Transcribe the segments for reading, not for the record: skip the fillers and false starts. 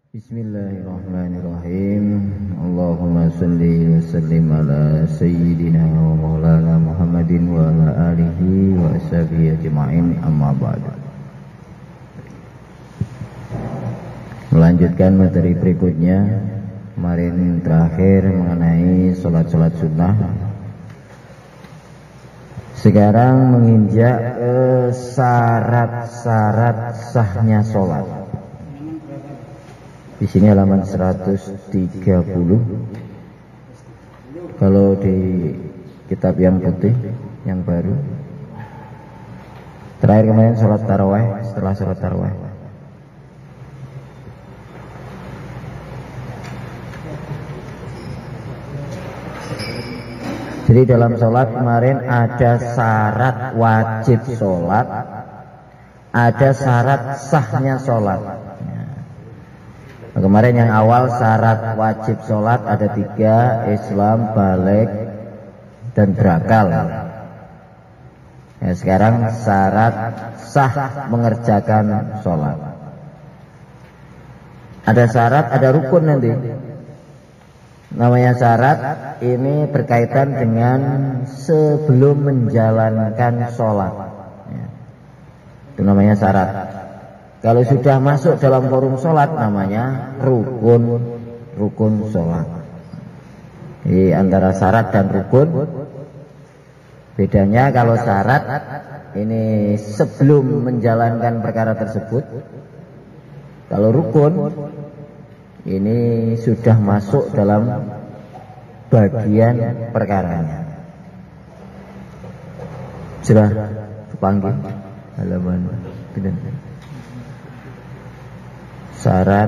Bismillahirrahmanirrahim. Allahumma salli wa sallim ala sayyidina wa maulana Muhammadin wa ala alihi wa ashabihi ajma'in, amma ba'd. Melanjutkan materi berikutnya. Kemarin terakhir mengenai sholat-sholat sunnah. Sekarang menginjak syarat-syarat sahnya sholat. Di sini halaman 130. Kalau di kitab yang putih, yang baru. Terakhir kemarin sholat tarawih, setelah sholat tarawih. Jadi dalam sholat kemarin ada syarat wajib sholat, ada syarat sahnya sholat. Kemarin yang awal syarat wajib sholat ada 3, Islam, balik, dan berakal. Ya, sekarang syarat sah mengerjakan sholat. Ada syarat, ada rukun nanti. Namanya syarat ini berkaitan dengan sebelum menjalankan sholat. Ya, itu namanya syarat. Kalau sudah masuk dalam forum sholat namanya rukun sholat. Jadi antara syarat dan rukun bedanya, kalau syarat ini sebelum menjalankan perkara tersebut. Kalau rukun ini sudah masuk dalam bagian perkaranya. Sudah kepanggil halaman syarat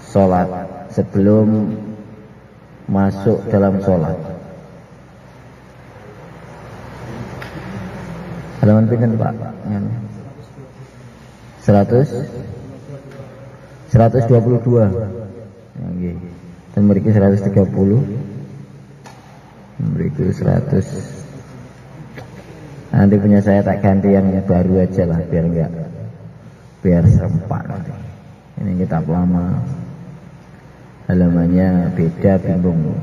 sholat sebelum masuk dalam sholat. Halaman pinten Pak? 122. Nggih. Dan mriki 130. Mriki 100. Nanti punya saya tak ganti yang baru aja lah, biar serempak. Ini kitab lama, halamannya beda, bingung.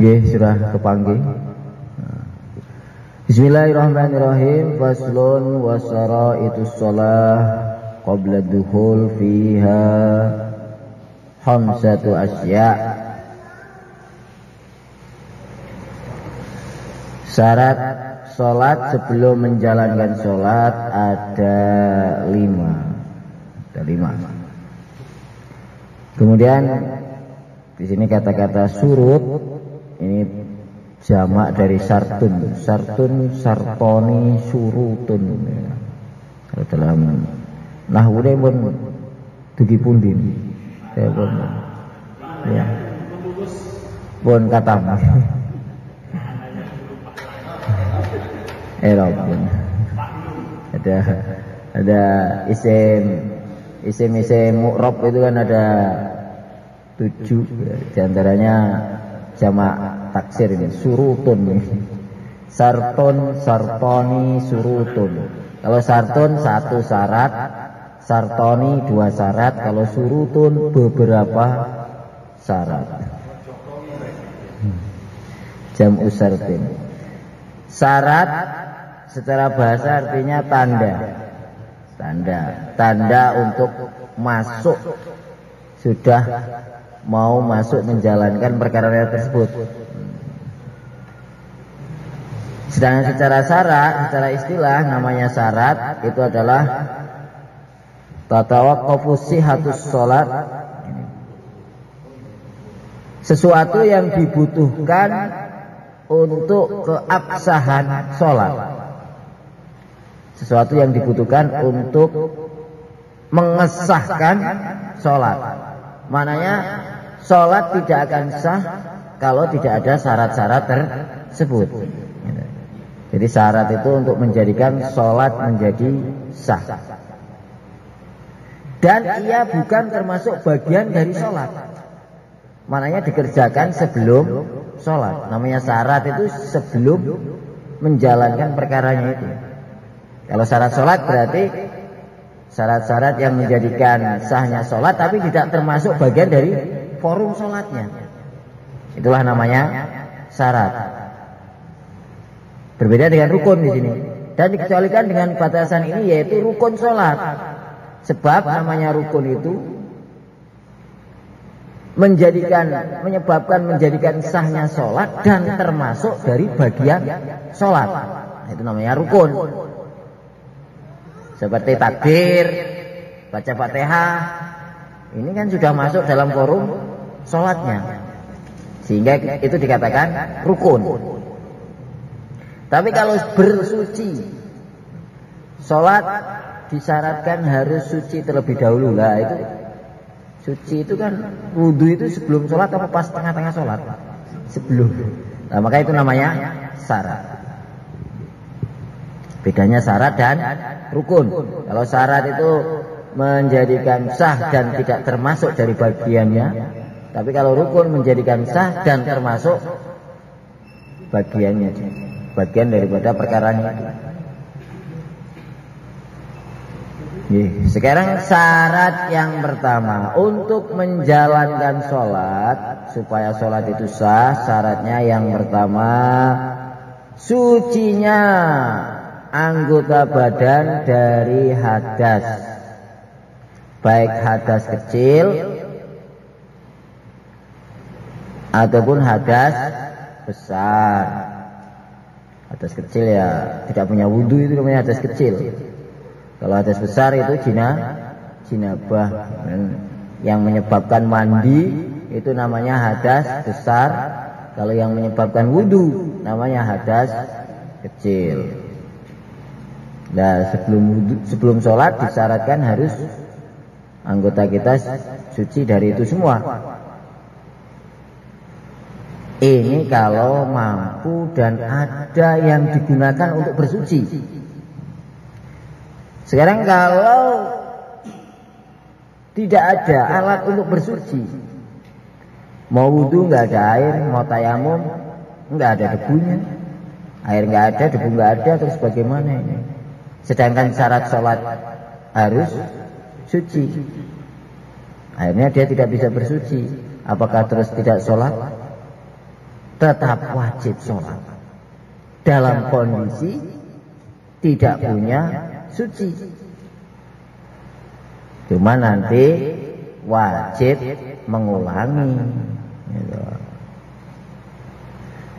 Nggih, sudah kepanggih. Bismillahirrahmanirrahim. Faslun wa syara'itus shalah qabla dukhul fiha khamsatu asya'. Syarat sholat sebelum menjalankan sholat ada 5. Kemudian di sini kata-kata surut ini jamak dari sartun, sartoni, surutun. Kalau dalam nahwune pun dugi pundi. Ya pun. Ya. Pun katam. Ada isim mu'rab itu kan ada 7, diantaranya jamak taksir ini surutun. Sartun, sartoni, surutun. Kalau sartun 1 syarat, sartoni 2 syarat, kalau surutun beberapa syarat. Jam'u sartin. Syarat secara bahasa artinya tanda untuk masuk, sudah mau masuk menjalankan perkara tersebut. Sedangkan secara syarat, secara istilah namanya syarat itu adalah tatawaqqafu sihhatus shalat, sesuatu yang dibutuhkan untuk keabsahan sholat, sesuatu yang dibutuhkan untuk mengesahkan sholat. Maknanya sholat tidak akan sah kalau tidak ada syarat-syarat tersebut. Jadi syarat itu untuk menjadikan sholat menjadi sah. Dan ia bukan termasuk bagian dari sholat. Maknanya dikerjakan sebelum sholat. Namanya syarat itu sebelum menjalankan perkaranya itu. Kalau syarat sholat berarti syarat-syarat yang menjadikan sahnya sholat tapi tidak termasuk bagian dari forum sholatnya. Itulah namanya syarat. Berbeda dengan rukun di sini. Dan dikecualikan dengan batasan ini yaitu rukun sholat. Sebab namanya rukun itu menyebabkan menjadikan sahnya sholat dan termasuk dari bagian sholat. Itu namanya rukun. Seperti takbir, baca Fatihah, ini kan sudah masuk dalam forum sholatnya, sehingga itu dikatakan rukun. Tapi kalau bersuci, sholat disyaratkan harus suci terlebih dahulu. Lah itu suci itu kan wudhu itu sebelum sholat apa pas tengah-tengah sholat? Sebelum. Nah, maka itu namanya syarat. Bedanya syarat dan rukun. Kalau syarat itu menjadikan sah dan tidak termasuk dari bagiannya, tapi kalau rukun menjadikan sah dan termasuk bagiannya, bagian daripada perkaranya itu. Sekarang syarat yang pertama untuk menjalankan sholat, supaya sholat itu sah, syaratnya yang pertama sucinya anggota badan dari hadas, baik hadas kecil ataupun hadas besar. Hadas kecil ya tidak punya wudhu, itu namanya hadas kecil. Kalau hadas besar itu jinabah, yang menyebabkan mandi itu namanya hadas besar. Kalau yang menyebabkan wudhu namanya hadas kecil. Nah, sebelum sholat disyaratkan harus anggota kita suci dari itu semua. Ini kalau mampu dan ada yang digunakan untuk bersuci. Sekarang kalau tidak ada alat untuk bersuci, mau wudhu nggak ada air, mau tayamum nggak ada debunya, air nggak ada, debu nggak ada, terus bagaimana ini? Sedangkan syarat sholat harus suci. Akhirnya dia tidak bisa bersuci. Apakah terus tidak sholat? Tetap wajib sholat dalam kondisi tidak punya suci. Cuma nanti wajib mengulangi.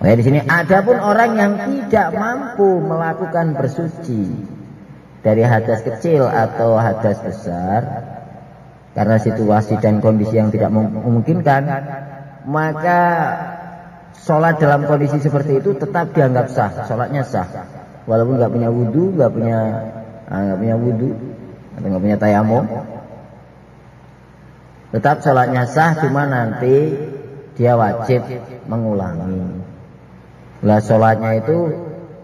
Nah, di sini ada pun orang yang tidak mampu melakukan bersuci dari hadas kecil atau hadas besar karena situasi dan kondisi yang tidak memungkinkan, maka sholat dalam kondisi seperti itu tetap dianggap sah, sholatnya sah, walaupun nggak punya wudhu, nggak punya wudhu atau nggak punya tayamum, tetap sholatnya sah, cuma nanti dia wajib mengulangi. Lah sholatnya itu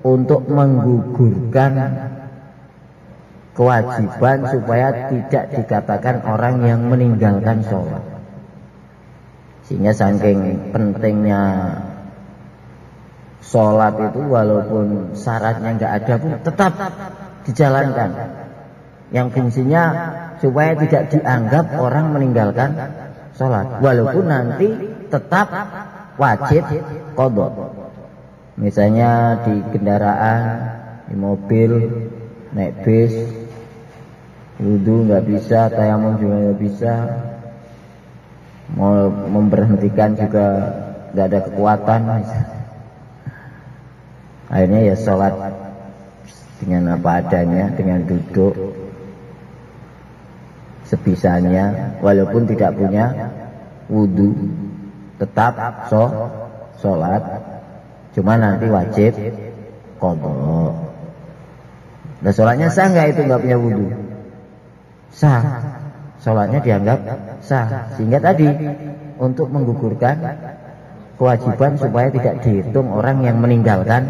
untuk menggugurkan kewajiban supaya tidak dikatakan orang yang meninggalkan sholat. Sehingga saking pentingnya sholat itu walaupun syaratnya nggak ada pun tetap dijalankan. Yang fungsinya supaya tidak dianggap orang meninggalkan sholat, walaupun nanti tetap wajib qadha. Misalnya di kendaraan, di mobil, naik bis, wudhu nggak bisa, tayamum juga nggak bisa, mau memberhentikan juga nggak ada kekuatan. Akhirnya ya sholat dengan apa adanya, dengan duduk sebisanya, walaupun tidak punya wudhu, tetap sholat. Cuma nanti wajib qadha. Nah, sholatnya sah nggak itu nggak punya wudhu? Sah. Sholatnya dianggap sah. Sehingga tadi untuk menggugurkan kewajiban supaya tidak dihitung orang yang meninggalkan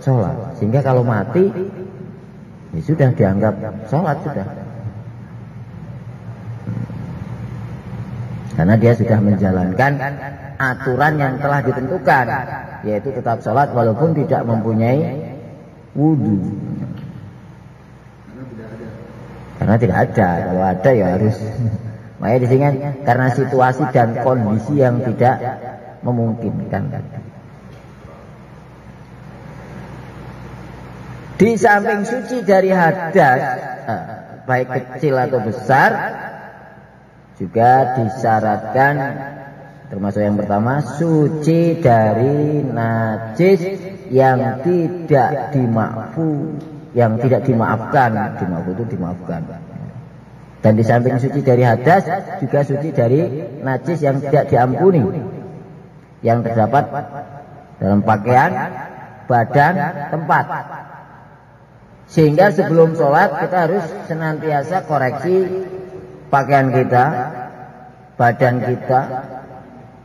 sholat. Sehingga kalau mati ya sudah dianggap sholat sudah. Karena dia sudah menjalankan aturan yang telah ditentukan, yaitu tetap sholat walaupun tidak mempunyai wudhu. Karena Karena tidak ada. Kalau ada ya harus. Makanya di sini kan karena situasi dan kondisi yang tidak memungkinkan. Di samping suci dari hadas, baik kecil atau besar, juga disyaratkan termasuk yang pertama suci dari najis yang tidak dimaafkan. Dimaafkan itu dimaafkan. Dan di samping suci dari hadas juga suci dari najis yang tidak diampuni, yang terdapat dalam pakaian, badan, tempat. Sehingga sebelum sholat kita harus senantiasa koreksi pakaian kita, badan kita,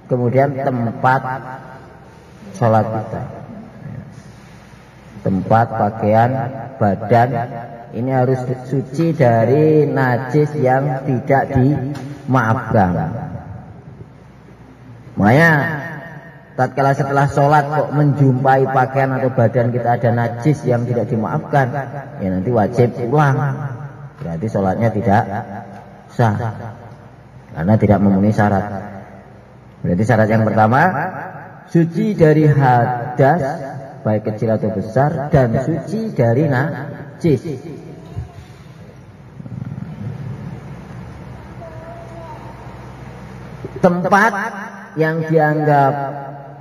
kemudian tempat sholat kita. Tempat, pakaian, badan, ini harus suci dari najis yang tidak dimaafkan. Makanya tatkala setelah sholat kok menjumpai pakaian atau badan kita ada najis yang tidak dimaafkan, ya nanti wajib ulang. Berarti sholatnya tidak sah karena tidak memenuhi syarat. Berarti syarat yang pertama suci dari hadas baik kecil atau besar dan suci dari najis. Tempat yang dianggap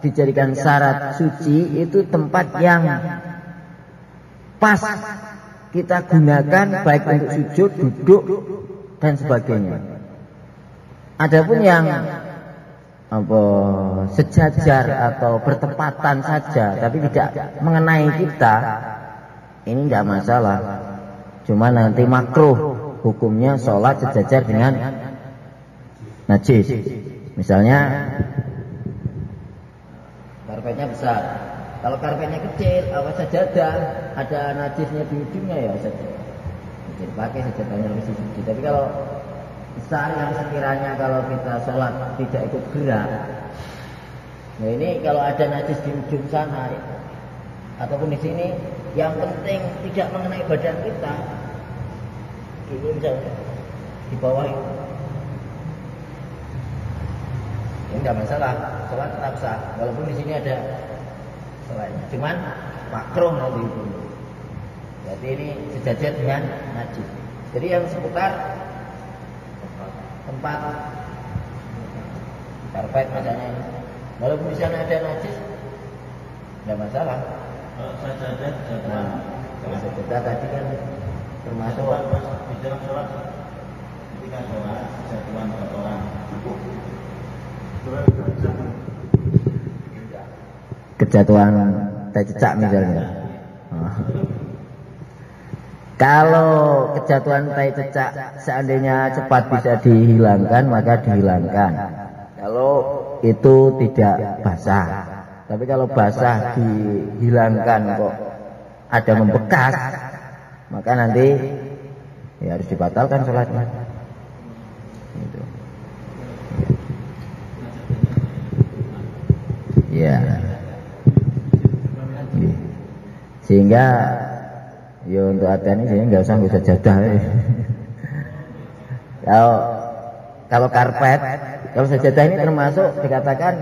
dijadikan syarat suci itu tempat yang pas kita gunakan baik untuk sujud, duduk dan sebagainya. Adapun yang sejajar atau bertepatan saja tapi tidak mengenai kita, ini tidak masalah. Cuma nanti makruh hukumnya sholat sejajar dengan najis. Misalnya karpetnya besar. Kalau karpetnya kecil, sajadah ada najisnya di ujungnya ya saja. Jadi pakai sajadahnya lebih suci. Tapi kalau besar yang sekiranya kalau kita sholat tidak ikut gerak, nah ini kalau ada najis di ujung sana ataupun di sini, yang penting tidak mengenai badan kita. Ini misalnya di bawah itu. Ini tidak masalah, sholat tetap sah. Walaupun di sini ada selainnya, cuman makruh nanti itu. Jadi ini sejajar dengan najis. Jadi yang seputar tempat karpet misalnya, walaupun di sana ada najis, tidak masalah. Kalau sajadah, kalau sajadah tadi kan termasuk di dalam sholat, ketika sholat jatuhan kotoran. Kejatuhan teh cecak misalnya. Kalau kejatuhan teh cecak seandainya cepat bisa dihilangkan maka dihilangkan. Kalau itu tidak basah. Tapi kalau basah dihilangkan kok ada membekas, maka nanti ya harus dibatalkan sholatnya. Gitu. Ya. Sehingga ya untuk adzan ini nggak usah sajadah. Kalau karpet, kalau sajadah ini termasuk dikatakan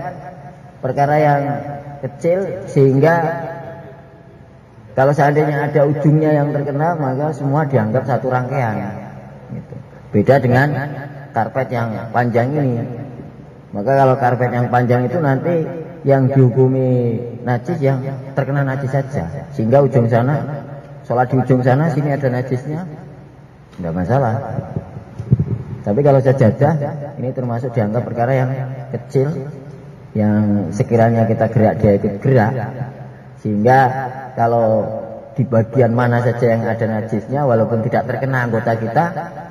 perkara yang kecil, sehingga kalau seandainya ada ujungnya yang terkena maka semua dianggap satu rangkaian. Gitu. Beda dengan karpet yang panjang ini. Maka kalau karpet yang panjang itu nanti yang dihukumi najis yang terkena najis saja, sehingga ujung sana, sholat di ujung sana, sini ada najisnya, tidak masalah. Tapi kalau sajadah ini termasuk dianggap perkara yang kecil, yang sekiranya kita gerak dia ikut gerak, sehingga kalau di bagian mana saja yang ada najisnya, walaupun tidak terkena anggota kita,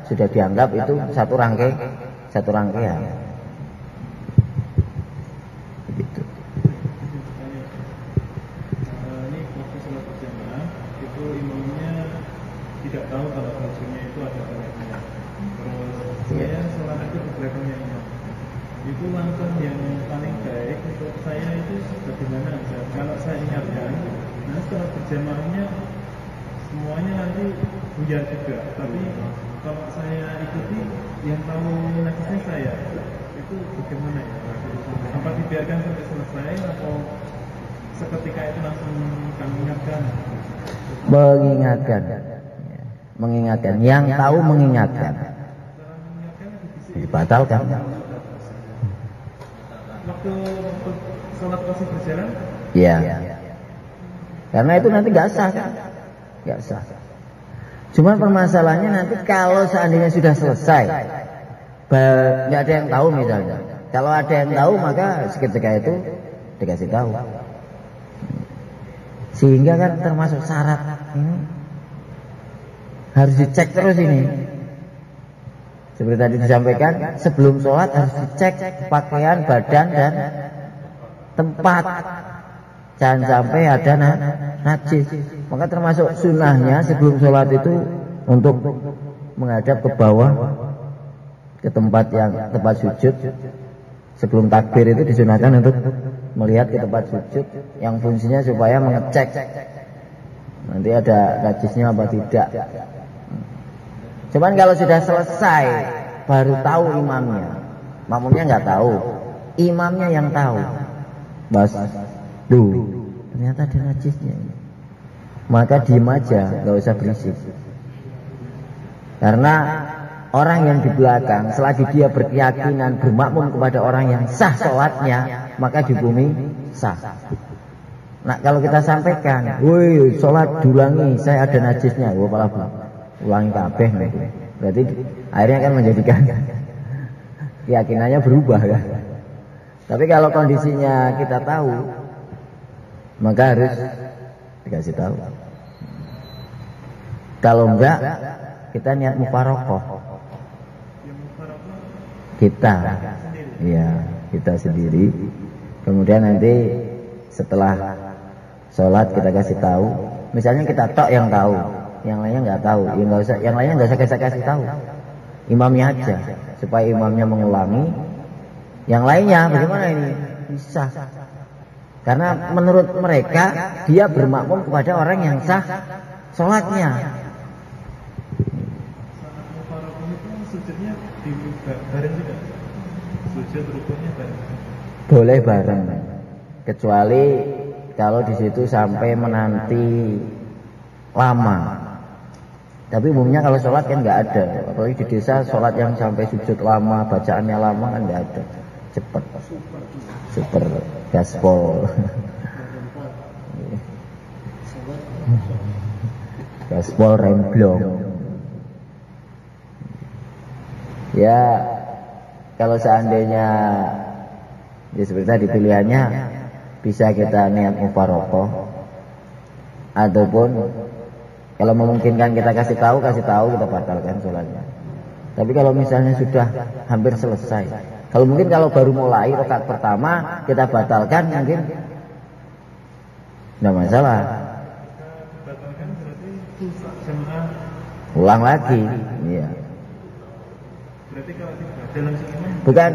sudah dianggap itu satu rangkaian. Begitu. Tidak tahu kalau bajunya itu ada talinya. Terus saya sholat itu di belakangnya imam. Itu langkah yang paling baik untuk saya itu bagaimana aja. Kalau saya ingatkan, nah setelah berjamaahnya semuanya nanti buyar juga. Tapi kalau saya ikuti yang tahu najisnya saya, itu bagaimana ya? Apa dibiarkan sampai selesai atau seketika itu langsung kami ingatkan? Mengingatkan, yang tahu mengingatkan, dibatalkan. Waktu sholat masih berjalan? Ya, karena itu nanti nggak sah kan? Nggak sah. Cuman permasalahannya nanti kalau seandainya sudah selesai, nggak ada yang tahu misalnya. Kalau ada yang tahu maka seketika itu dikasih tahu. Sehingga kan termasuk syarat ini harus dicek terus ini. Seperti tadi disampaikan, sebelum sholat harus dicek pakaian, badan dan tempat. Jangan sampai ada najis. Maka termasuk sunnahnya sebelum sholat itu untuk menghadap ke bawah, ke tempat sujud. Sebelum takbir itu disunahkan untuk melihat ke tempat sujud yang fungsinya supaya mengecek nanti ada najisnya apa tidak. Cuman kalau sudah selesai baru tahu imamnya, makmumnya nggak tahu, imamnya yang tahu. Bas, ternyata ada najisnya. Maka diem aja, nggak usah berisik. Karena orang yang di belakang, selagi dia berkeyakinan bermakmum kepada orang yang sah sholatnya, maka dihukumi sah. Nah kalau kita sampaikan, woi sholat diulangi, saya ada najisnya, gua malah ulangi kabeh nanti. Berarti akhirnya kan menjadikan keyakinannya berubah kan. Tapi kalau kondisinya kita tahu, maka harus dikasih tahu. Kalau enggak, kita niat mufarokoh. Kita, ya kita sendiri. Kemudian nanti setelah sholat kita kasih tahu. Misalnya kita tok yang tahu, yang lainnya nggak tahu. Ya nggak usah, yang lainnya nggak usah kita kasih tahu. Imamnya aja, supaya imamnya mengulangi. Yang lainnya bagaimana ini? Bisa. Karena menurut mereka dia bermakmum kepada orang yang sah sholatnya. Sujudnya bareng juga. Sujud rukunya bareng. Boleh bareng. Kecuali kalau di situ sampai menanti lama. Tapi umumnya kalau sholat kan nggak ada. Apalagi di desa sholat yang sampai sujud lama, bacaannya lama kan nggak ada. Cepat. Super gaspol. Gaspol remblong. Ya kalau seandainya ya seperti tadi pilihannya bisa kita niat mufarokoh, ataupun kalau memungkinkan kita kasih tahu kita batalkan sholatnya. Tapi kalau misalnya sudah hampir selesai, kalau mungkin kalau baru mulai rakaat pertama kita batalkan mungkin tidak masalah. Batalkan berarti jamaah Ulang lagi, iya. Berarti kalau dibaca langsung imam? Bukan,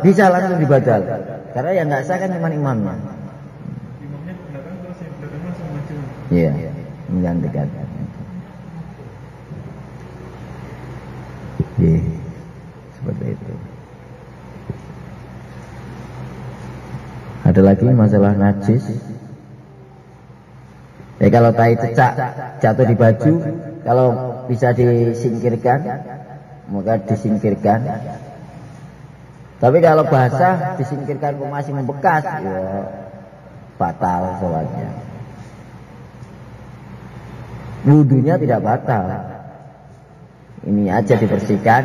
bisa langsung dibatal. Karena yang nggak sah kan cuma imamnya. Imamnya ke belakang terus yang belakang langsung maju. Iya, menggantikan. Iya, seperti itu. Ada lagi masalah najis. Ya kalau tai cecak jatuh di baju, kalau bisa disingkirkan, maka disingkirkan. Tapi kalau basah disingkirkan kok masih membekas, ya batal sholatnya. Wudunya tidak batal. Ini aja dibersihkan,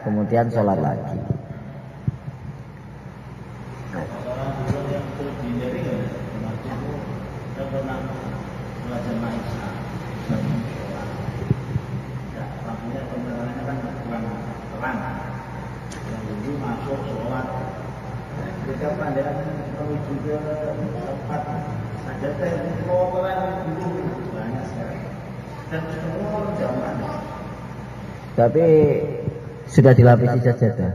kemudian sholat lagi. Tapi sudah dilapisi sajadah.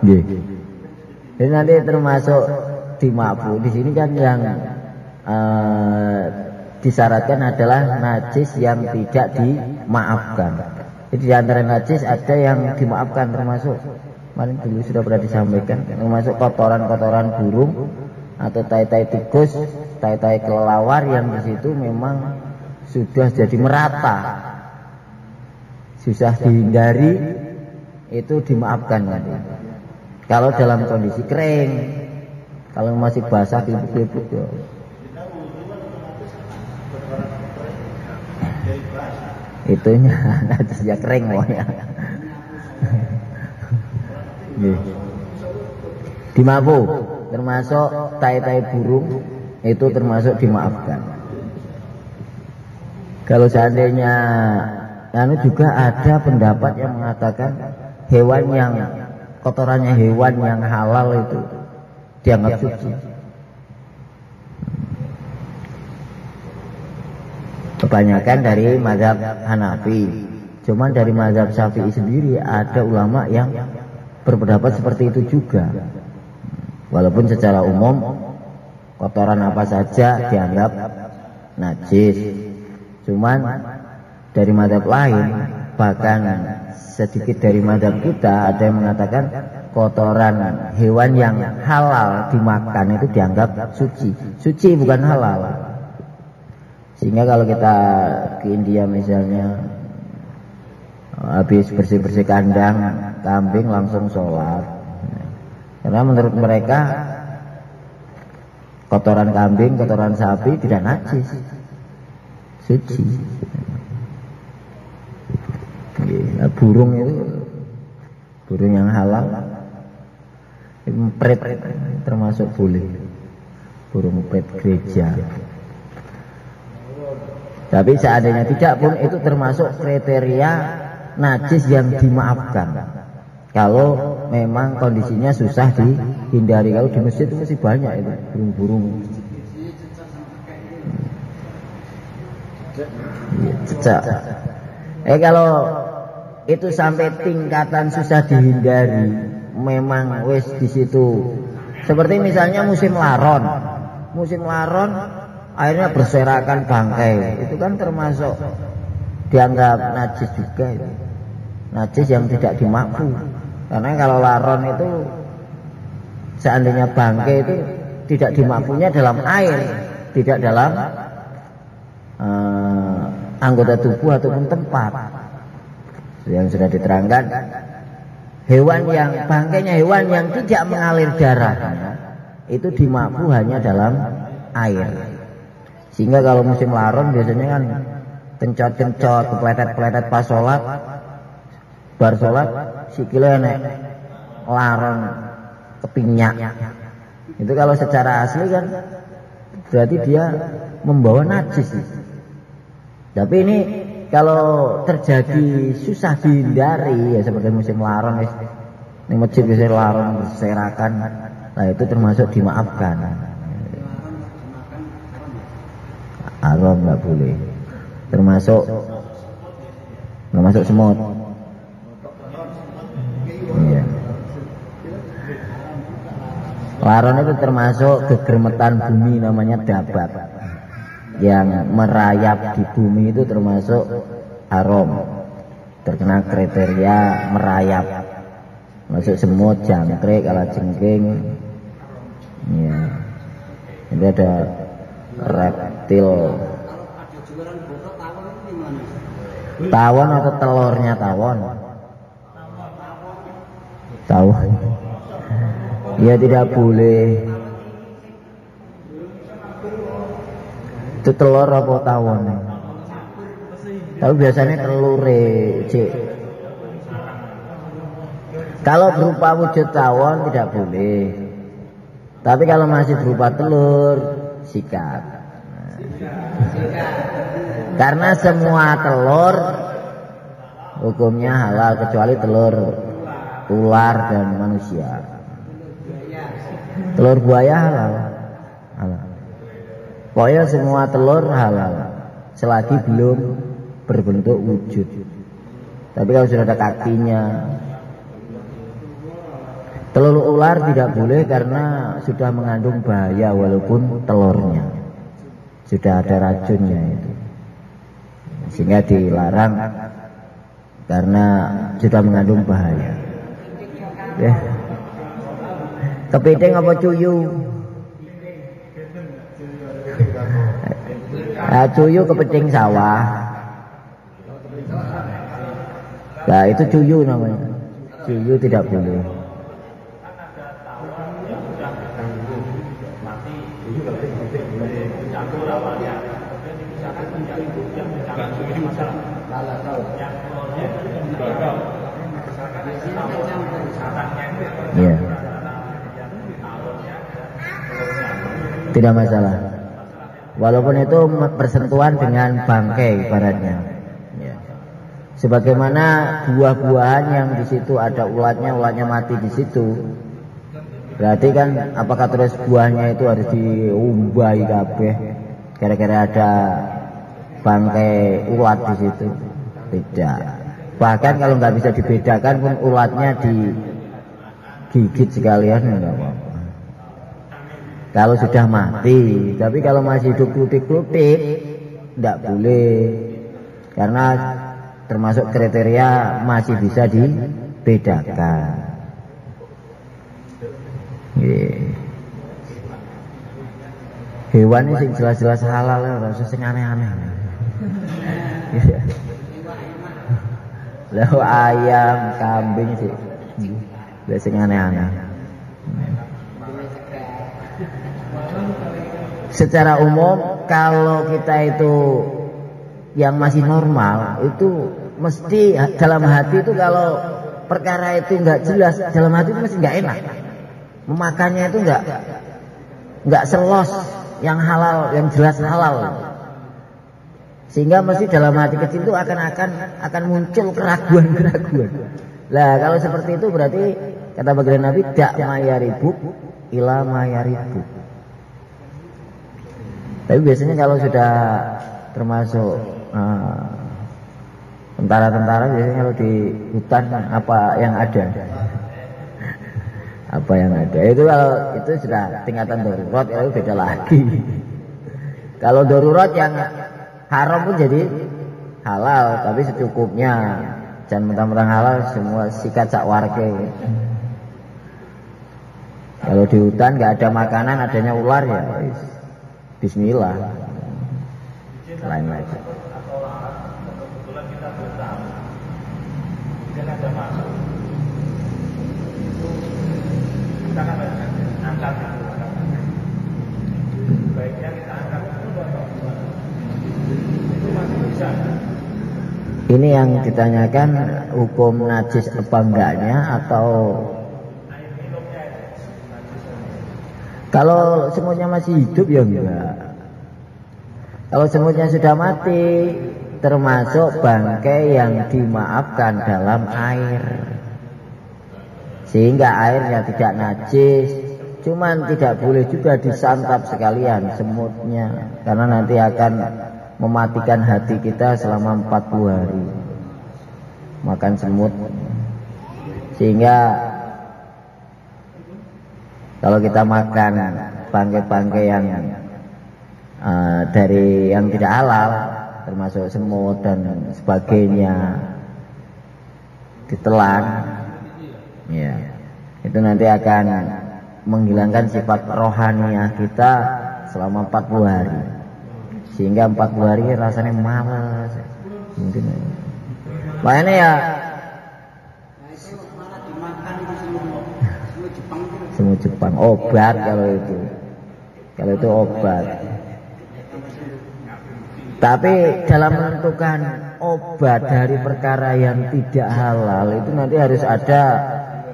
Jadi nanti termasuk di Mabu. Di sini kan yang disyaratkan adalah najis yang tidak dimaafkan. Jadi di antara najis ada yang dimaafkan, termasuk kemarin dulu sudah pernah disampaikan, termasuk kotoran-kotoran burung atau tai-tai tikus, tai-tai kelelawar yang di situ memang sudah jadi merata, susah dihindari, itu dimaafkan nanti. Kalau dalam kondisi kering, kalau masih basah kelipuk-kelipuk ya. Itunya najisnya kering pokoknya. Dimaafkan, termasuk tai-tai burung itu termasuk dimaafkan. Kalau seandainya juga ada pendapat yang mengatakan hewan yang kotorannya hewan yang halal itu dianggap suci. Kebanyakan dari mazhab Hanafi. Cuman dari mazhab Syafi'i sendiri ada ulama yang berpendapat seperti itu juga. Walaupun secara umum kotoran apa saja dianggap najis. Cuman dari mazhab lain, bahkan sedikit dari mazhab kita ada yang mengatakan kotoran hewan yang halal dimakan itu dianggap suci. Suci bukan halal. Sehingga kalau kita ke India misalnya, habis bersih-bersih kandang kambing langsung sholat. Karena menurut mereka kotoran kambing, kotoran sapi tidak najis, suci. Nah, burung itu, burung yang halal, empret termasuk boleh, burung empret gereja. Tapi seandainya tidak pun itu termasuk kriteria najis yang dimaafkan. Kalau memang kondisinya susah dihindari. Kalau di masjid itu masih banyak itu burung-burung. Cecak. Kalau itu sampai tingkatan susah dihindari, memang wis di situ. Seperti misalnya musim laron. Musim laron akhirnya berserakan bangkai, itu kan termasuk dianggap najis juga itu. Najis yang tidak dimaafkan. Karena kalau laron itu seandainya bangkai itu tidak dimaafkannya dalam air, tidak dalam anggota tubuh ataupun tempat. Yang sudah diterangkan, hewan yang bangkainya hewan yang tidak mengalir darahnya itu dimaafkan hanya dalam air. Sehingga kalau musim laron biasanya kan kencot-kencot, kepletet-peletet pas sholat, bar sholat, sikilnya nek laron kepinyak. Itu kalau secara asli kan berarti dia membawa najis. Tapi ini kalau terjadi susah dihindari ya seperti musim laron, ini masjid biasanya laron berserakan, nah itu termasuk dimaafkan. Haram nggak boleh, termasuk semut. Iya. Laron itu termasuk gegermetan bumi, namanya dabat, yang merayap di bumi itu termasuk haram, terkena kriteria merayap, masuk semut, jangkrik, kalajengking. Ya, ini ada reptil. Tawon atau telurnya tawon? Tawon. Ya tidak boleh. Itu telur apa tawon? Tapi biasanya telur cik. Kalau berupa wujud tawon tidak boleh. Tapi kalau masih berupa telur, sikat. Karena semua telur hukumnya halal kecuali telur ular dan manusia. Telur buaya halal. Pokoknya semua telur halal selagi belum berbentuk wujud. Tapi kalau sudah ada kakinya, telur ular tidak boleh karena sudah mengandung bahaya walaupun telurnya. sudah ada racunnya itu, sehingga dilarang karena sudah mengandung bahaya. Ya. Kepiting apa cuyu? Nah, cuyu kepiting sawah. Nah, itu cuyu namanya. Cuyu tidak boleh. Ya. Tidak masalah. Walaupun itu bersentuhan dengan bangkai ibaratnya. Ya. Sebagaimana buah-buahan yang di situ ada ulatnya mati di situ. Berarti kan apakah terus buahnya itu harus diumbai kabeh gara-gara ada bangkai ulat di situ? Tidak. Bahkan kalau nggak bisa dibedakan pun ulatnya digigit sekalian enggak apa-apa. Kalau sudah mati, tapi kalau masih hidup klutik-klutik tidak boleh, karena termasuk kriteria masih bisa dibedakan. Hewan ini sing jelas-jelas halal, ora usah sing aneh-aneh. Lah ayam, kambing sih, sing aneh-aneh. Secara umum kalau kita itu yang masih normal itu mesti dalam hati itu kalau perkara itu nggak jelas dalam hati itu mesti nggak enak. Memakannya itu nggak selos yang halal, yang jelas halal. Sehingga mesti dalam hati kecil itu akan muncul keraguan-keraguan. Lah kalau seperti itu berarti kata baginda Nabi dak mayaribuk ila mayaribuk. Tapi biasanya kalau sudah termasuk tentara-tentara biasanya kalau di hutan apa yang ada, apa yang ada itu kalau itu sudah tingkatan darurat itu beda lagi. Kalau darurat yang haram pun jadi halal tapi secukupnya, jangan mentang-mentang halal semua sikat sak warke. Kalau di hutan nggak ada makanan, adanya ular ya bismillah, lain lagi. Ini yang ditanyakan hukum najis apa enggaknya, atau kalau semutnya masih hidup ya enggak. Kalau semutnya sudah mati termasuk bangkai yang dimaafkan dalam air, sehingga airnya tidak najis. Cuman tidak boleh juga disantap sekalian semutnya, karena nanti akan mematikan hati kita selama 40 hari makan semut. Sehingga kalau kita makan bangkai-bangkai yang dari yang tidak halal, termasuk semut dan sebagainya, ditelan, ya, itu nanti akan menghilangkan sifat rohaniah kita selama 40 hari. Sehingga 40 hari rasanya malas. Mungkin. Makanya ya semut Jepang obat kalau itu obat. Tapi dalam menentukan obat dari perkara yang tidak halal itu nanti harus ada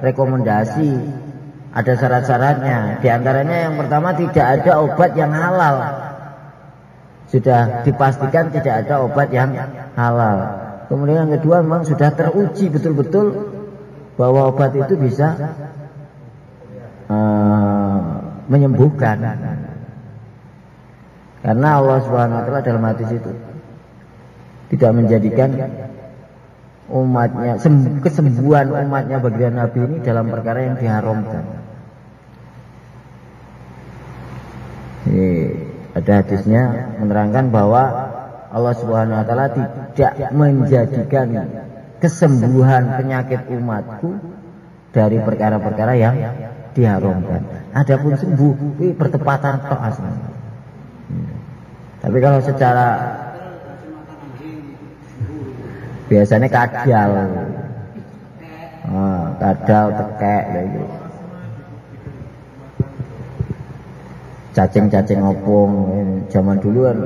rekomendasi, ada syarat-syaratnya. Di antaranya yang pertama tidak ada obat yang halal. Sudah dipastikan tidak ada obat yang halal. Kemudian yang kedua memang sudah teruji betul-betul bahwa obat itu bisa menyembuhkan, karena Allah Subhanahu wa taala dalam hadis itu tidak menjadikan umatnya kesembuhan umatnya bagian Nabi ini dalam perkara yang diharamkan. Ada hadisnya menerangkan bahwa Allah Subhanahu wa taala tidak menjadikan kesembuhan penyakit umatku dari perkara-perkara yang diharamkan. Adapun sembuh ini bertepatan tok aslinya. Tapi kalau secara biasanya kadal, kadal tekek gitu. Cacing-cacing opong zaman dulu kan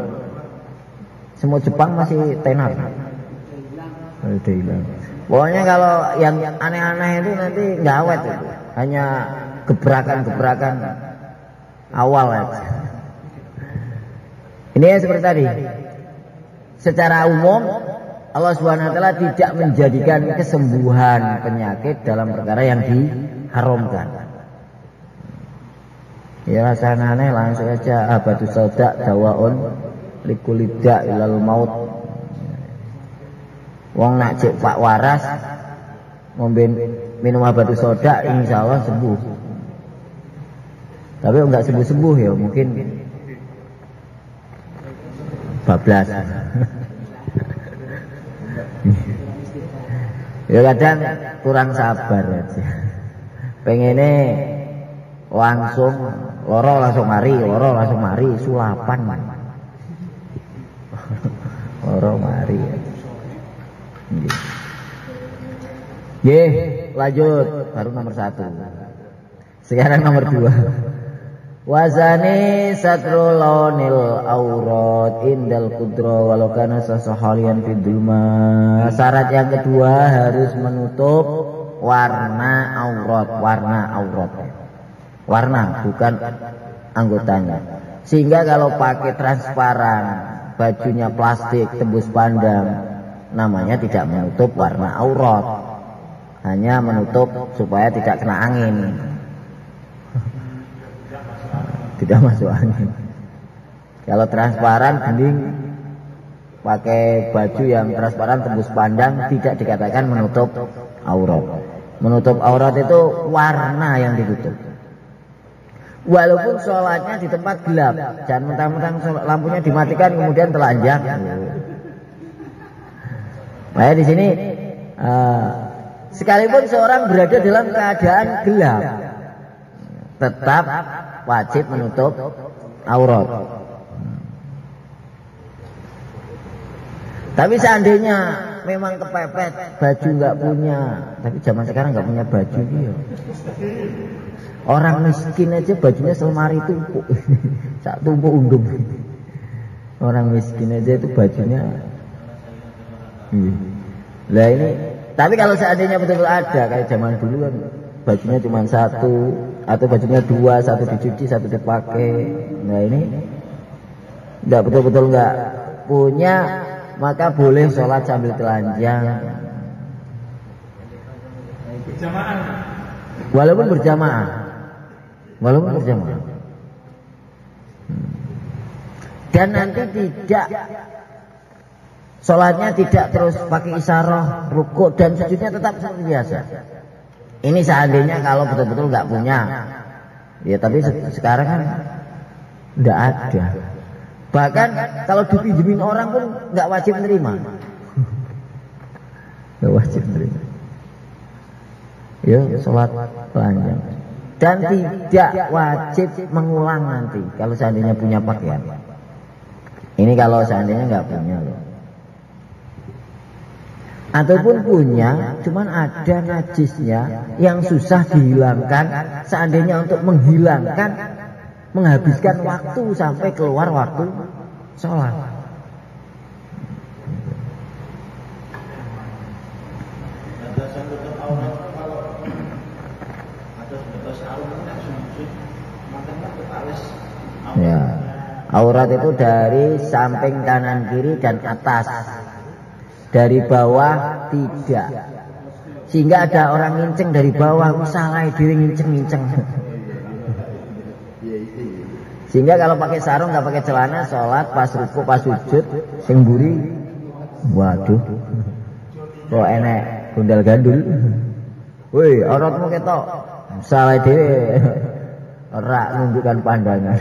semua Jepang masih tenar. Udah hilang. Pokoknya kalau yang aneh-aneh itu nanti nggak awet itu. Hanya gebrakan-gebrakan awal aja. Ini ya seperti tadi. Secara umum Allah Subhanahu wa taala tidak menjadikan kesembuhan penyakit dalam perkara yang diharamkan. Ya rasanya aneh langsung aja abadu sauda dawaun likulida ilal maut. Wong nak cek Pak Waras ngombe minum abadu soda insya Allah sembuh. Tapi enggak sembuh-sembuh ya mungkin bablas. Ya kadang kurang sabar aja. Pengennya langsung loro langsung mari sulapan. Loro mari. Lanjut baru nomor 1. Sekarang nomor 2. Wazani satrul launil aurat indal qudra walau kana sasahalian fidulma. Syarat yang kedua harus menutup warna aurat, warna bukan anggotanya. Sehingga kalau pakai transparan, bajunya plastik tembus pandang, namanya tidak menutup warna aurat, hanya menutup supaya tidak kena angin, tidak masuk angin. Kalau transparan mending pakai baju yang transparan tembus pandang, tidak dikatakan menutup aurat. Menutup aurat itu warna yang ditutup. Walaupun sholatnya di tempat gelap, jangan mentang-mentang lampunya dimatikan kemudian telanjang. Nah di sini sekalipun seorang berada dalam keadaan gelap, tetap wajib menutup aurat. Tapi seandainya memang kepepet, baju nggak punya, tapi zaman sekarang nggak punya baju dia. Orang miskin aja bajunya selemari tumpuk, sak tumpuk undung. Orang miskin aja itu bajunya. Lah ini, tapi kalau seandainya betul-betul ada kayak zaman dulu kan, bajunya cuma 1 atau bajunya 2, 1 dicuci, 1 dipakai. Nah ini, nggak betul-betul nggak punya, maka boleh sholat sambil telanjang. Walaupun berjamaah. Dan nanti tidak sholatnya tidak terus pakai isyarah, rukuk dan sujudnya tetap seperti biasa. Ini seandainya kalau betul-betul nggak punya. Ya tapi sekarang kan nggak ada. Bahkan kalau dipinjemin orang pun nggak wajib menerima. Nggak wajib menerima. Ya sholat telanjang. Dan tidak wajib mengulang nanti kalau seandainya punya pakaian. Ini kalau seandainya nggak punya loh. Ataupun punya, cuman ada najisnya yang susah dihilangkan. Seandainya untuk menghilangkan, menghabiskan waktu sampai keluar waktu sholat. Ya, aurat itu dari samping kanan kiri dan atas, dari bawah tidak. Sehingga ada orang nginceng dari bawah, salah diri nginceng. Sehingga kalau pakai sarung nggak pakai celana, sholat pas ruku pas sujud, sing mburi, waduh, kok enek gundal gandul. Woi, auratmu ketok, salah diri, rak nunjukkan pandangan.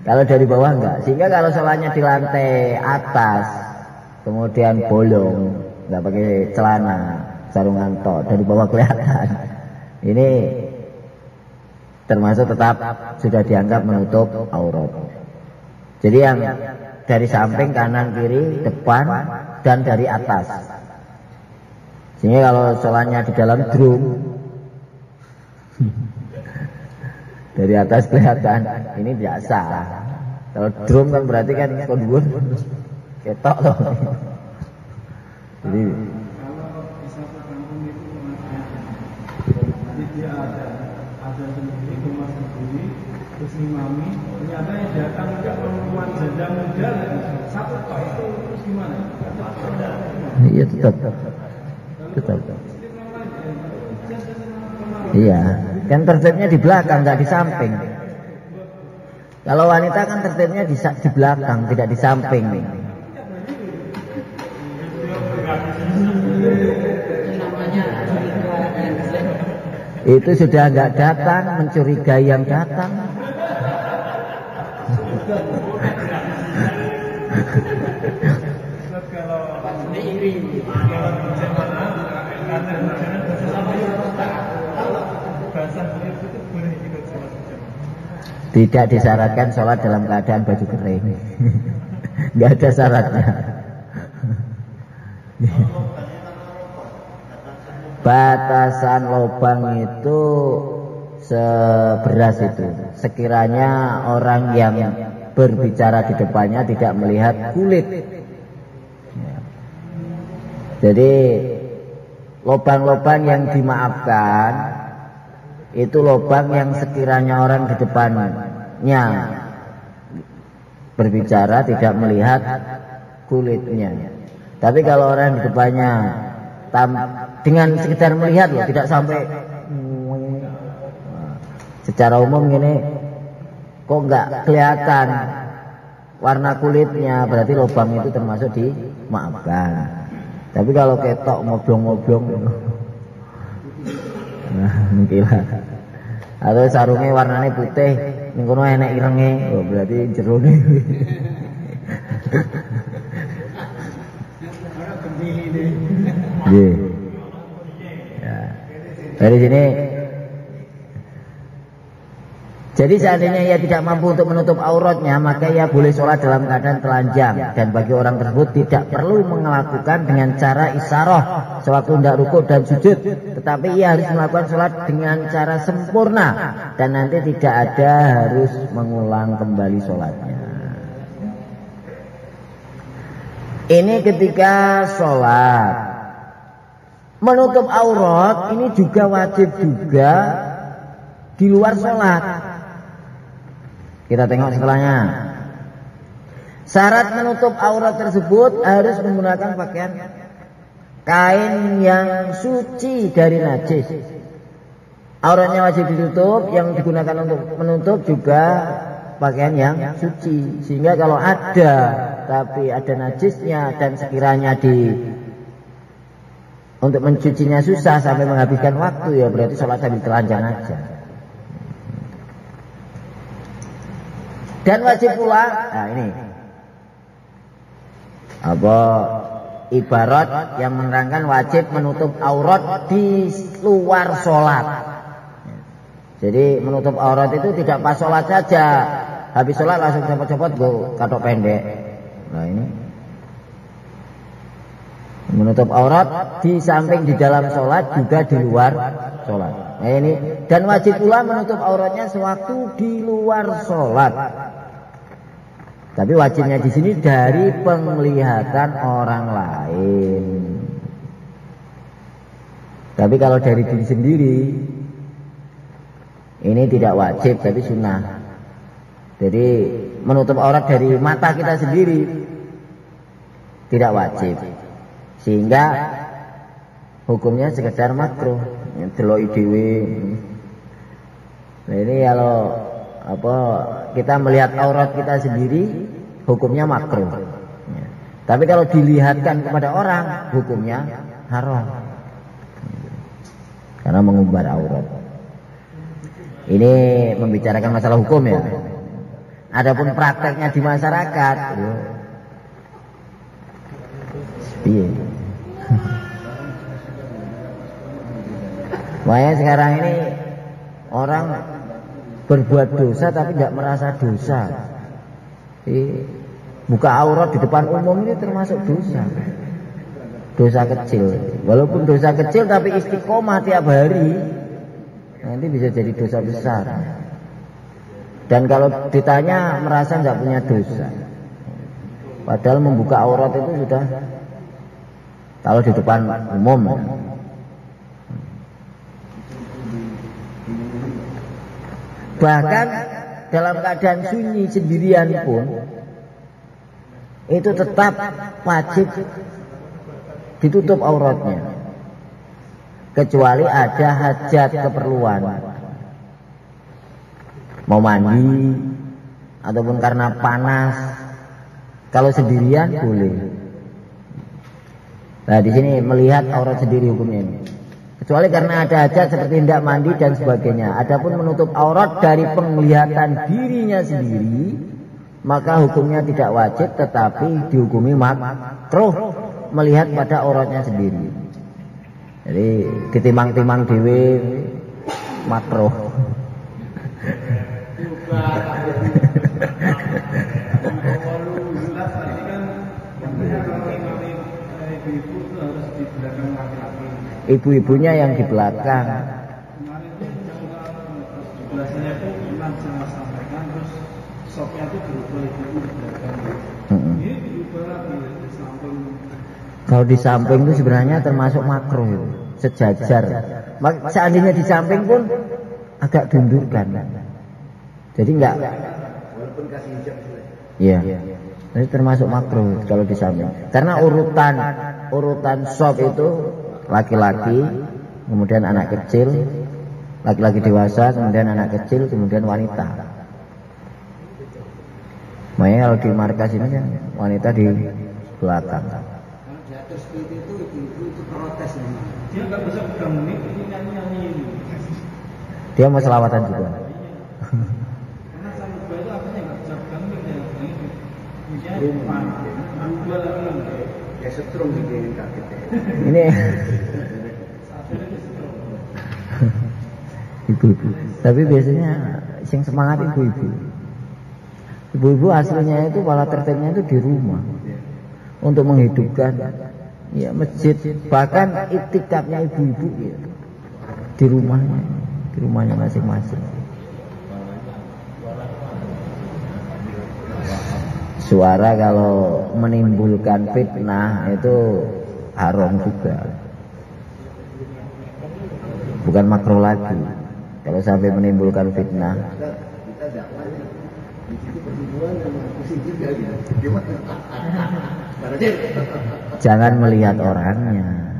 Kalau dari bawah enggak. Sehingga kalau sholatnya di lantai atas, kemudian bolong, enggak pakai celana, sarungan tok, dari bawah kelihatan. Ini termasuk tetap sudah dianggap menutup aurat. Jadi yang dari samping, kanan, kiri, depan, dan dari atas. Sehingga kalau sholatnya di dalam drum, dari atas kelihatan, ini biasa. Kalau drum kan berarti kan kondur, ketok loh. Jadi kalau di satu kampung itu jadi dia ada sendiri, rumah sendiri, terus imami, ternyata yang datang juga perempuan janda muda, satu kok itu terus gimana? iya tetap. Iya, kan tertibnya di belakang, nggak di samping. Kalau wanita kan tertibnya di belakang, tidak di samping. Itu sudah nggak datang, mencurigai yang datang. Tidak disyaratkan sholat dalam keadaan baju kering. Nggak ada syaratnya. Batasan lubang itu seberas itu. Sekiranya orang yang berbicara di depannya tidak melihat kulit. Jadi lubang-lubang yang dimaafkan itu lubang yang sekiranya orang di depannya berbicara tidak melihat kulitnya. Tapi kalau orang di depannya dengan sekedar melihat loh, tidak sampai secara umum gini, kok nggak kelihatan warna kulitnya, berarti lubang itu termasuk dimaafkan. Tapi kalau ketok ngoblong-ngoblong, nah mungkin atau sarungnya warnanya putih, ningkono enek irenge, oh, berarti jerone. Yeah. Ya. Dari sini, jadi seandainya ia tidak mampu untuk menutup auratnya, maka ia boleh sholat dalam keadaan telanjang. Dan bagi orang tersebut tidak perlu melakukan dengan cara isyarah sewaktu hendak rukuk dan sujud, tetapi ia harus melakukan sholat dengan cara sempurna, dan nanti tidak ada harus mengulang kembali sholatnya. Ini ketika sholat. Menutup aurat ini juga wajib juga di luar sholat. Kita tengok setelahnya. Syarat menutup aurat tersebut harus menggunakan pakaian kain yang suci dari najis. Auratnya wajib ditutup, yang digunakan untuk menutup juga pakaian yang suci. Sehingga kalau ada, tapi ada najisnya dan sekiranya untuk mencucinya susah sampai menghabiskan waktu, ya berarti sholat sambil telanjang aja. Dan wajib pula, nah ini ibarat yang menerangkan wajib menutup aurat di luar sholat. Jadi menutup aurat itu tidak pas sholat saja, habis sholat langsung copot-copot katok pendek. Nah ini menutup aurat di samping di dalam sholat juga di luar sholat. Nah ini, dan wajib pula menutup auratnya sewaktu di luar sholat. Tapi wajibnya di sini dari penglihatan orang lain. Tapi kalau dari diri sendiri ini tidak wajib, tapi sunnah. Jadi menutup aurat dari mata kita sendiri tidak wajib. Sehingga hukumnya sekedar makruh, deloki dhewe. Nah ini kalau kita melihat aurat kita sendiri, hukumnya makruh. Ya. Tapi kalau dilihatkan kepada orang, hukumnya haram. Karena mengumbar aurat. Ini membicarakan masalah hukum ya. Adapun prakteknya di masyarakat, iya. Makanya sekarang ini orang berbuat dosa tapi tidak merasa dosa. Buka aurat di depan umum ini termasuk dosa. Dosa kecil. Walaupun dosa kecil tapi istiqomah tiap hari, nanti bisa jadi dosa besar. Dan kalau ditanya merasa tidak punya dosa. Padahal membuka aurat itu sudah, kalau di depan umum. Bahkan dalam keadaan sunyi sendirian pun itu tetap wajib ditutup auratnya, kecuali ada hajat keperluan, mau mandi ataupun karena panas. Kalau sendirian boleh. Nah di sini melihat aurat sendiri hukumnya ini. Kecuali karena ada hajat seperti hendak mandi dan sebagainya. Adapun menutup aurat dari penglihatan dirinya sendiri, maka hukumnya tidak wajib, tetapi dihukumi makruh melihat pada auratnya sendiri. Jadi ditimang-timang dewe makruh. Ibu-ibunya yang di belakang. Biasanya itu imam jangan sampaikan, terus sopnya itu berubah ibu di belakang. Ini berubah lagi di samping. Kalau di samping itu sebenarnya termasuk makruh itu, sejajar. Seandainya di samping pun agak dundurkan. Jadi enggak. Walaupun kasih hijab. Iya. Ini termasuk makruh kalau di samping. Karena urutan sop itu laki-laki, kemudian anak kecil, laki-laki dewasa, kemudian anak kecil, kemudian wanita. Makanya kalau di markas ini kan wanita di belakang. Di atas itu protes memang. Dia nggak bisa pegang ini nyanyi. Dia mau selawatan juga. Karena sampai itu apanya nggak bisa pegang ini. Misalnya Ya setrum bikin kaget. Ini ibu-ibu. Tapi biasanya yang semangat ibu-ibu. Ibu-ibu aslinya itu malah tertibnya itu di rumah untuk menghidupkan ya masjid. Bahkan iktikafnya ibu-ibu ya, di rumahnya masing-masing. Suara kalau menimbulkan fitnah itu haram juga. Bukan makruh lagi. Kalau sampai menimbulkan fitnah. Kita dakwahnya di situ perhubungan sama pusing juga gitu. Jangan melihat orangnya.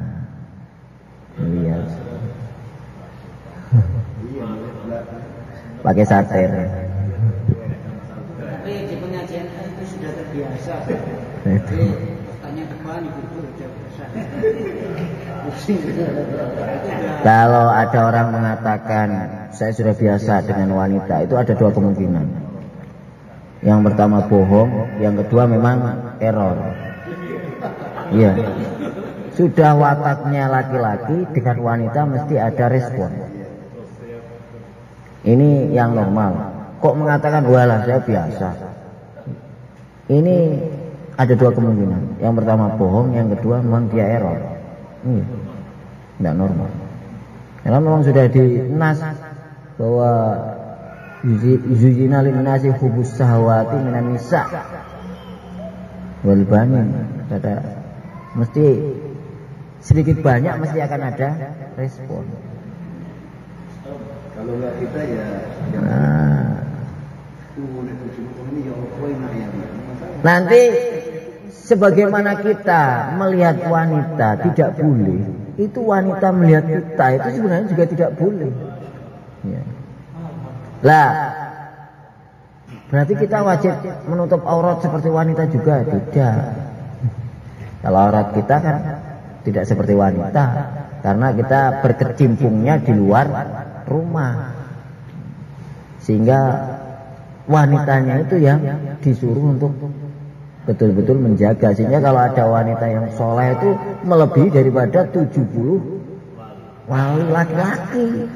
Melihat. Pakai satir. Tapi di pengajian itu sudah terbiasa. Jadi tanya depan itu sudah biasa. Kalau ada orang mengatakan saya sudah biasa dengan wanita, itu ada dua kemungkinan. Yang pertama bohong, yang kedua memang error. Iya. Sudah wataknya laki-laki dengan wanita mesti ada respon. Ini yang normal. Kok mengatakan walah saya biasa? Ini ada dua kemungkinan. Yang pertama bohong, yang kedua memang dia error. Ini tidak normal. Karena memang sudah dinas bahwa zuyina lin-nasi hubus syahwati minan nisa wal banin. Ada mesti sedikit banyak mesti akan ada respon. Kalau nggak kita ya nanti sebagaimana kita melihat wanita tidak boleh, itu wanita melihat kita itu sebenarnya juga tidak boleh. Ya. Lah, berarti kita wajib menutup aurat seperti wanita juga? Tidak. Kalau aurat kita kan tidak seperti wanita, karena kita berkecimpungnya di luar rumah, sehingga wanitanya itu yang disuruh untuk betul-betul menjaga. Sehingga kalau ada wanita yang soleh itu melebihi daripada 70 wali laki-laki.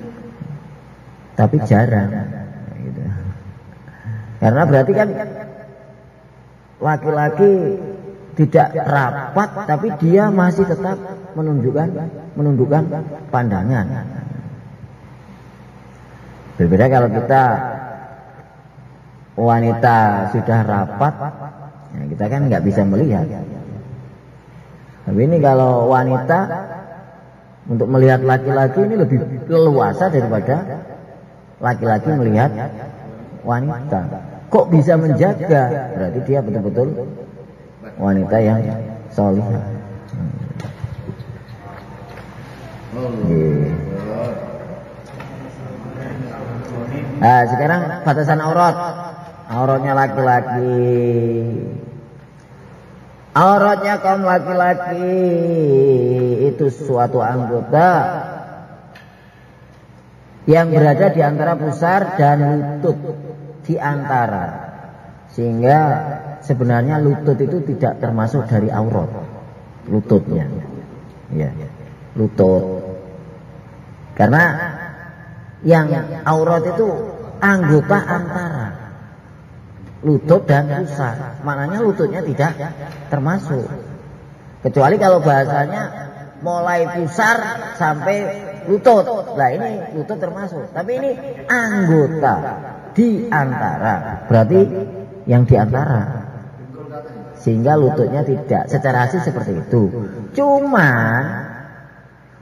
Tapi jarang gitu. Karena berarti kan laki-laki tidak rapat, tapi dia masih tetap menundukkan pandangan. Berbeda kalau kita wanita sudah rapat, ya kita kan nggak bisa melihat. Tapi ini kalau wanita untuk melihat laki-laki ini lebih leluasa daripada laki-laki melihat wanita. Kok bisa menjaga? Berarti dia betul-betul wanita yang salihah. Nah, sekarang batasan aurat. Auratnya laki-laki. Auratnya kaum laki-laki itu suatu anggota yang berada di antara pusar dan lutut, di antara. Sehingga sebenarnya lutut itu tidak termasuk dari aurat. Lututnya. Ya, lutut. Karena yang aurat itu anggota antara lutut dan pusar. Maknanya lututnya tidak termasuk. Kecuali kalau bahasanya mulai pusar sampai lutut. Nah ini lutut termasuk. Tapi ini anggota di antara. Berarti yang di antara. Sehingga lututnya tidak. Secara asli seperti itu. Cuman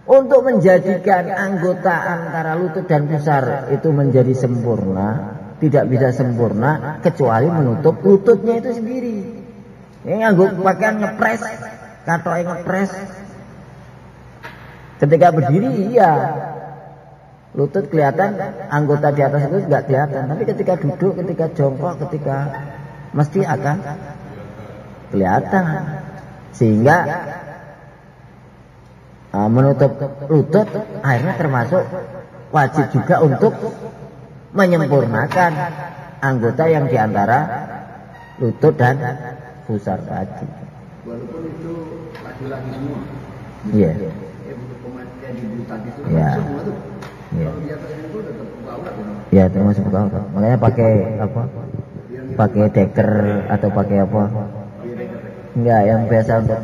untuk menjadikan anggota antara lutut dan pusar itu menjadi sempurna, tidak bisa sempurna kecuali menutup lututnya itu sendiri. Ini nganggo pakaian ngepres, katoke ngepres. Ketika berdiri iya, lutut kelihatan, anggota di atas itu nggak kelihatan. Tapi ketika duduk, ketika jongkok, ketika mesti akan kelihatan. Sehingga menutup lutut akhirnya termasuk wajib juga untuk menyempurnakan anggota yang diantara lutut dan pusar tadi. Walaupun itu laki-laki semua. Iya. Untuk pemakaian di bulu tangkis itu semua tuh. Kalau di atas itu tetap buka aurat ya. Iya, termasuk buka aurat. Makanya pakai apa? Pakai deker atau pakai apa? Enggak, yang biasa untuk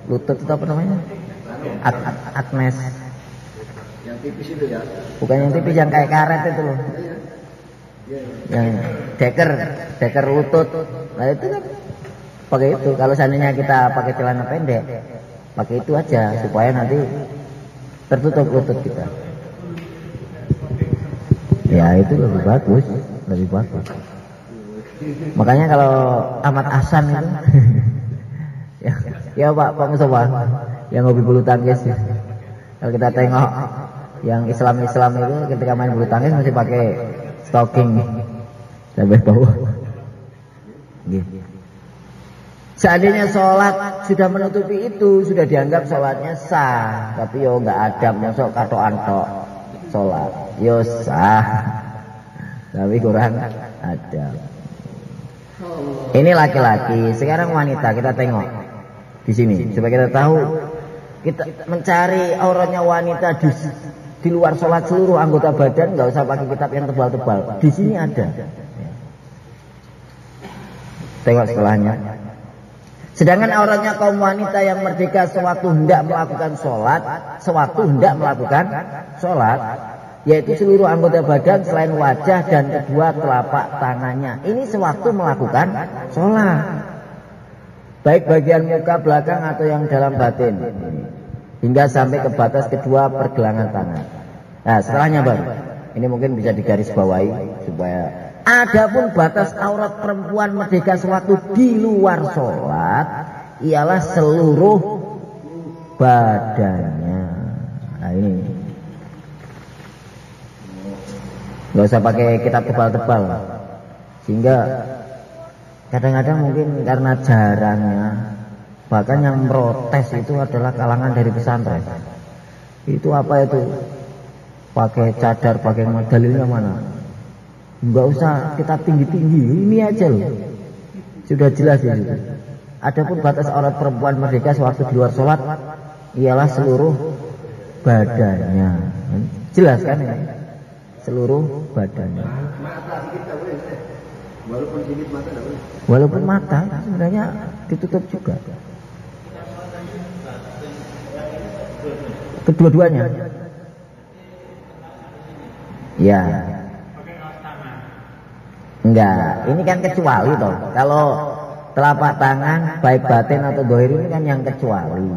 lutut itu apa namanya? Agnes. Yang tipis itu ya. Bukan yang tipis, yang kayak karet itu loh. Yang deker lutut. Nah itu kan pakai itu. Kalau seandainya kita pakai celana pendek, pakai itu aja supaya nanti tertutup lutut kita. Ya itu lebih bagus, lebih bagus. Makanya kalau Ahmad Hasan itu ya Pak Mustafa yang hobi bulu tangkis. Kalau kita tengok yang Islam itu ketika main bulu tangkis masih pakai stocking sampai bawah. Gitu. Seandainya sholat sudah menutupi itu, sudah dianggap sholatnya sah. Tapi yo nggak adab, masuk katoan tok sholat. Yo sah, tapi kurang adab. Ini laki-laki. Sekarang wanita, kita tengok di sini supaya kita tahu. Kita mencari auratnya wanita di luar sholat seluruh anggota badan, nggak usah pakai kitab yang tebal-tebal. Di sini ada. Tengok setelahnya. Sedangkan auratnya kaum wanita yang merdeka sewaktu hendak melakukan sholat, yaitu seluruh anggota badan selain wajah dan kedua telapak tangannya. Ini sewaktu melakukan sholat. Baik bagian muka belakang atau yang dalam batin, hingga sampai ke batas kedua pergelangan tangan. Nah setelahnya baru, ini mungkin bisa digarisbawahi supaya adapun batas aurat perempuan merdeka sewaktu di luar sholat ialah seluruh badannya. Nah ini nggak usah pakai kitab tebal-tebal, sehingga kadang-kadang mungkin karena jarangnya, bahkan yang protes itu adalah kalangan dari pesantren. Itu apa itu? Pakai cadar, pakai dalilnya mana? Enggak usah kita tinggi-tinggi, ini aja loh. Sudah jelas itu. Adapun batas aurat perempuan merdeka sewaktu di luar sholat ialah seluruh badannya. Jelas kan ini? Seluruh badannya. Walaupun mata sebenarnya ditutup juga. Kedua-duanya. Ya. Enggak, ini kan kecuali toh. Kalau telapak tangan baik batin atau dohir ini kan yang kecuali.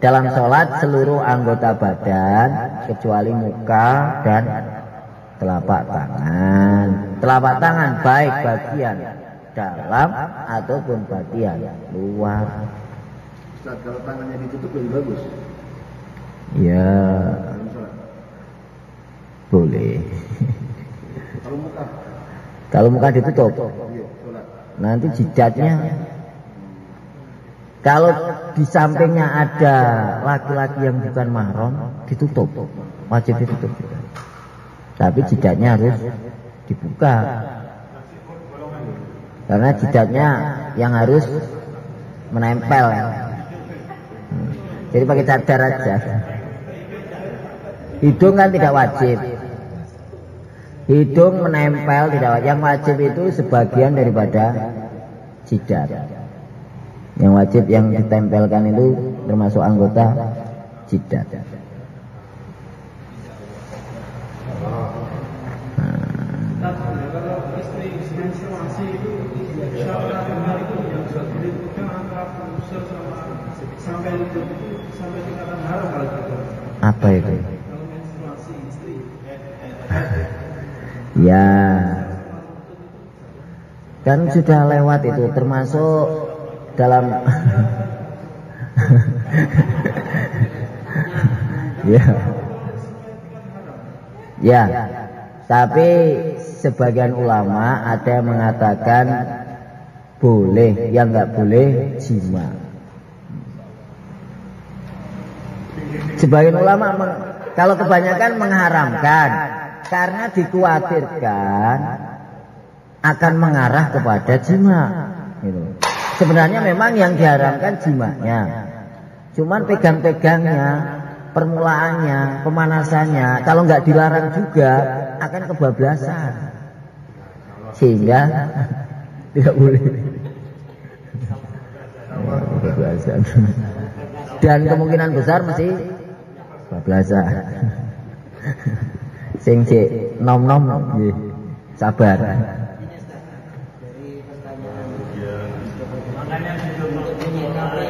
Dalam sholat seluruh anggota badan kecuali muka dan telapak tangan. Telapak tangan baik bagian dalam ataupun bagian luar. Ustaz, kalau tangannya ditutup lebih bagus. Ya, boleh. Kalau muka ditutup, nanti jidatnya. Kalau di sampingnya ada laki-laki yang bukan mahram, ditutup, wajib ditutup. Tapi jidatnya harus dibuka, karena jidatnya yang harus menempel. Jadi pakai cadar aja. Hidung kan tidak wajib. Hidung menempel tidak wajib. Yang wajib itu sebagian daripada jidat. Yang wajib yang ditempelkan itu termasuk anggota jidat. Kalau istri menstruasi itu syarat itu yang dibutuhkan antara pusat sampai tingkatan haram kalau gitu. Apa itu? Kalau menstruasi istri. Ya, kan sudah lewat itu, termasuk dalam ya, ya. Tapi sebagian ulama ada yang mengatakan boleh, yang nggak boleh jima. Sebagian ulama kalau kebanyakan mengharamkan. Karena dikhawatirkan akan mengarah kepada jima. Gitu. Sebenarnya memang yang diharamkan jimanya. Cuman pegang-pegangnya, permulaannya, pemanasannya, kalau nggak dilarang juga akan kebablasan. Sehingga tidak boleh. Kebablasan. Dan kemungkinan besar mesti kebablasan. Sing cek nom-nom nggih sabar. Dari pertanyaan untuk menyikapi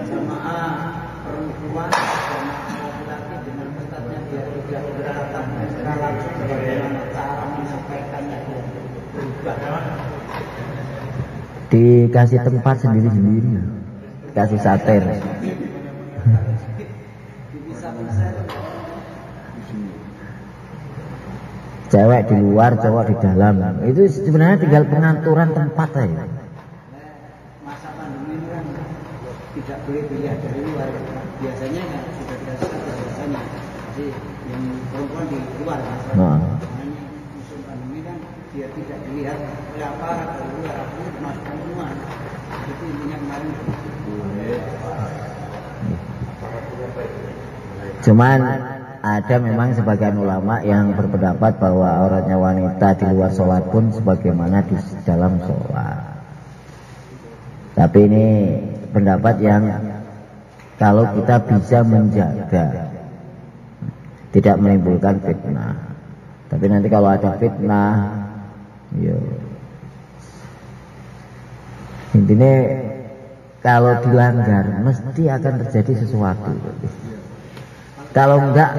jamaah perempuan jamaah laki-laki dengan ustadznya biar tidak keberatan kalau bagaimana cara menyampaikannya berubah. Dikasih tempat sendiri-sendiri, kasih satir. Cewek di luar, cowok di dalam. Itu sebenarnya tinggal pengaturan tempat aja. Masa pandemi ini kan tidak boleh dilihat dari luar. Biasanya kan sudah dikasih biasanya. Jadi yang perempuan di luar. Nah. Musim pandemi kan dia tidak dilihat oleh aparat dari luar. Aku masukkan semua. Itu intinya kemarin. Cuman ada memang sebagian ulama yang berpendapat bahwa auratnya wanita di luar sholat pun sebagaimana di dalam sholat. Tapi ini pendapat yang kalau kita bisa menjaga, tidak menimbulkan fitnah. Tapi nanti kalau ada fitnah, ya intinya kalau dilanggar mesti akan terjadi sesuatu. Kalau enggak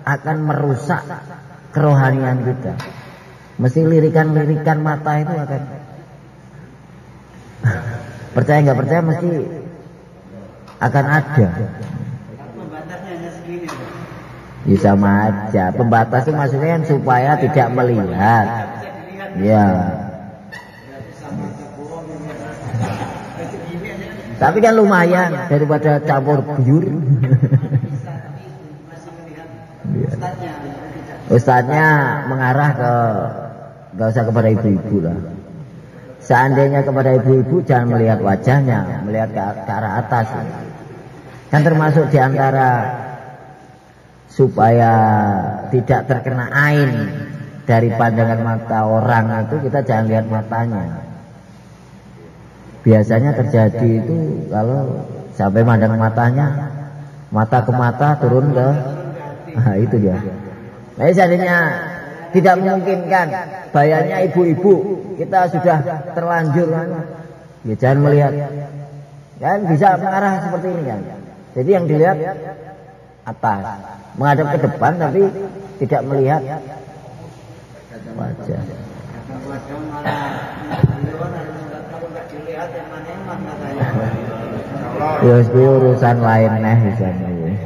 akan merusak kerohanian kita. Mesti lirikan-lirikan mata itu akan percaya nggak percaya mesti akan ada. Pembatasnya hanya segini. Ya sama aja. Pembatas itu maksudnya kan supaya tidak melihat. Ya. Tapi kan lumayan daripada campur biur. Ustadznya mengarah ke, gak usah kepada ibu-ibu lah. Seandainya kepada ibu-ibu jangan melihat wajahnya, melihat ke arah atas. Kan termasuk diantara supaya tidak terkena ain dari pandangan mata orang itu, kita jangan lihat matanya. Biasanya terjadi itu kalau sampai pandang matanya, mata ke mata turun ke, nah itu dia. Nah seandainya tidak memungkinkan, bayarnya ibu-ibu, kita sudah terlanjur, ya jangan melihat. Kan bisa mengarah seperti ini kan. Jadi yang dilihat atas, menghadap ke depan tapi tidak melihat wajah. Ya itu urusan lain nih bisa nih.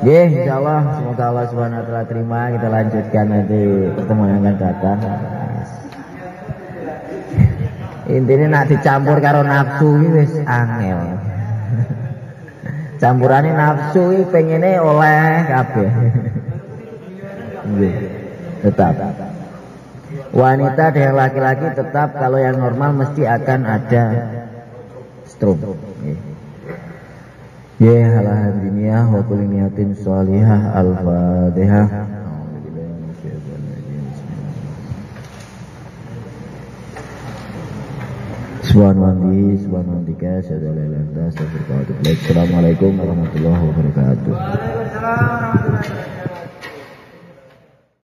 Ya, insyaallah semoga Allah Subhanahu wa taala terima, kita lanjutkan nanti pertemuan yang akan datang. Intinya nak dicampur karo nafsu iki wis angel. Campurane nafsu iki pengene oleh kabeh. Nggih. Tetap. Wanita dengan laki-laki tetap kalau yang normal mesti akan ada stroke. Ya alhamdulillah wa kulli niyatin shalihah al-fatihah. Subhanallah, Assalamualaikum warahmatullahi wabarakatuh.